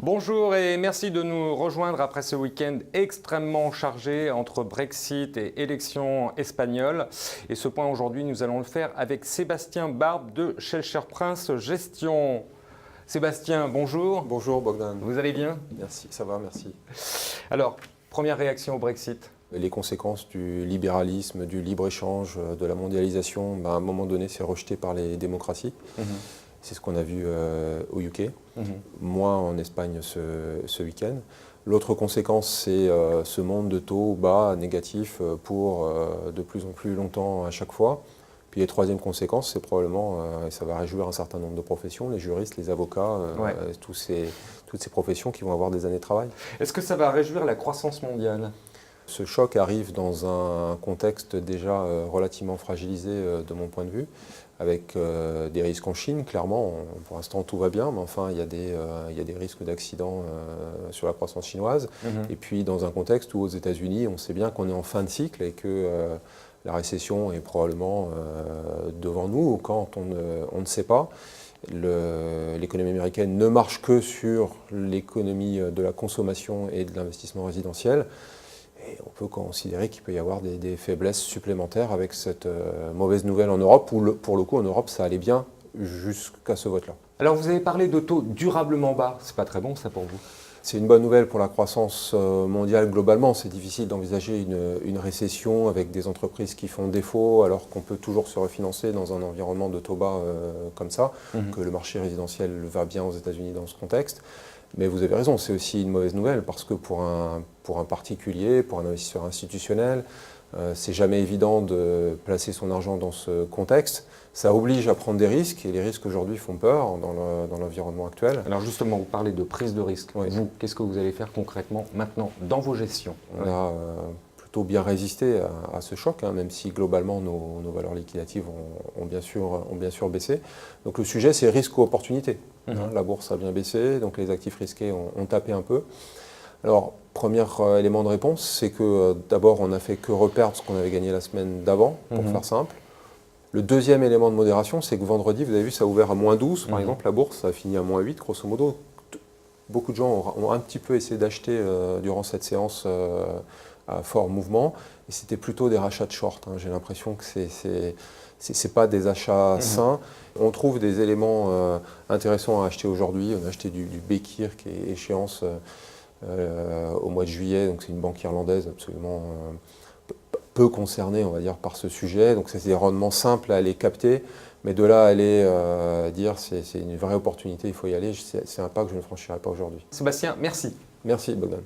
Bonjour et merci de nous rejoindre après ce week-end extrêmement chargé entre Brexit et élections espagnoles. Et ce point aujourd'hui, nous allons le faire avec Sébastien Barbe de Schellcher Prince Gestion. Sébastien, bonjour. Bonjour Bogdan. Vous allez bien? Merci, ça va, merci. Alors, première réaction au Brexit? Les conséquences du libéralisme, du libre-échange, de la mondialisation, à un moment donné, c'est rejeté par les démocraties. C'est ce qu'on a vu au UK, moins en Espagne ce week-end. L'autre conséquence, c'est ce monde de taux bas, négatif, pour de plus en plus longtemps à chaque fois. Puis les troisième conséquences, c'est probablement, et ça va réjouir un certain nombre de professions, les juristes, les avocats, toutes ces professions qui vont avoir des années de travail. Est-ce que ça va réjouir la croissance mondiale? Ce choc arrive dans un contexte déjà relativement fragilisé de mon point de vue, avec des risques en Chine, clairement. Pour l'instant, tout va bien, mais enfin, il y a des risques d'accidents sur la croissance chinoise. Et puis, dans un contexte où, aux États-Unis, on sait bien qu'on est en fin de cycle et que la récession est probablement devant nous, quand on ne sait pas. L'économie américaine ne marche que sur l'économie de la consommation et de l'investissement résidentiel. Et on peut considérer qu'il peut y avoir des faiblesses supplémentaires avec cette mauvaise nouvelle en Europe, où pour le coup en Europe ça allait bien jusqu'à ce vote-là. Alors vous avez parlé de taux durablement bas, c'est pas très bon ça pour vous? C'est une bonne nouvelle pour la croissance mondiale globalement. C'est difficile d'envisager une récession avec des entreprises qui font défaut alors qu'on peut toujours se refinancer dans un environnement de taux bas comme ça, que le marché résidentiel va bien aux États-Unis dans ce contexte. Mais vous avez raison, c'est aussi une mauvaise nouvelle parce que pour un particulier, pour un investisseur institutionnel, c'est jamais évident de placer son argent dans ce contexte. Ça oblige à prendre des risques et les risques aujourd'hui font peur dans l'environnement actuel. Alors justement, vous parlez de prise de risque. Oui. Vous, qu'est-ce que vous allez faire concrètement maintenant dans vos gestions? On a plutôt bien résisté à ce choc, même si globalement nos valeurs liquidatives ont bien sûr baissé. Donc le sujet, c'est risque ou opportunité. La bourse a bien baissé, donc les actifs risqués ont tapé un peu. Alors, premier élément de réponse, c'est que d'abord, on n'a fait que reperdre ce qu'on avait gagné la semaine d'avant, pour faire simple. Le deuxième élément de modération, c'est que vendredi, vous avez vu, ça a ouvert à moins 12, par exemple, la bourse, ça a fini à moins 8, grosso modo. Beaucoup de gens ont un petit peu essayé d'acheter durant cette séance à fort mouvement, et c'était plutôt des rachats de short. J'ai l'impression que c'est pas des achats sains. On trouve des éléments intéressants à acheter aujourd'hui. On a acheté du Bekir qui est échéance au mois de juillet, donc c'est une banque irlandaise absolument peu concernée, on va dire, par ce sujet. Donc c'est des rendements simples à aller capter, mais de là à aller dire c'est une vraie opportunité, il faut y aller, c'est un pas que je ne franchirai pas aujourd'hui. Sébastien, merci. Merci Bogdan.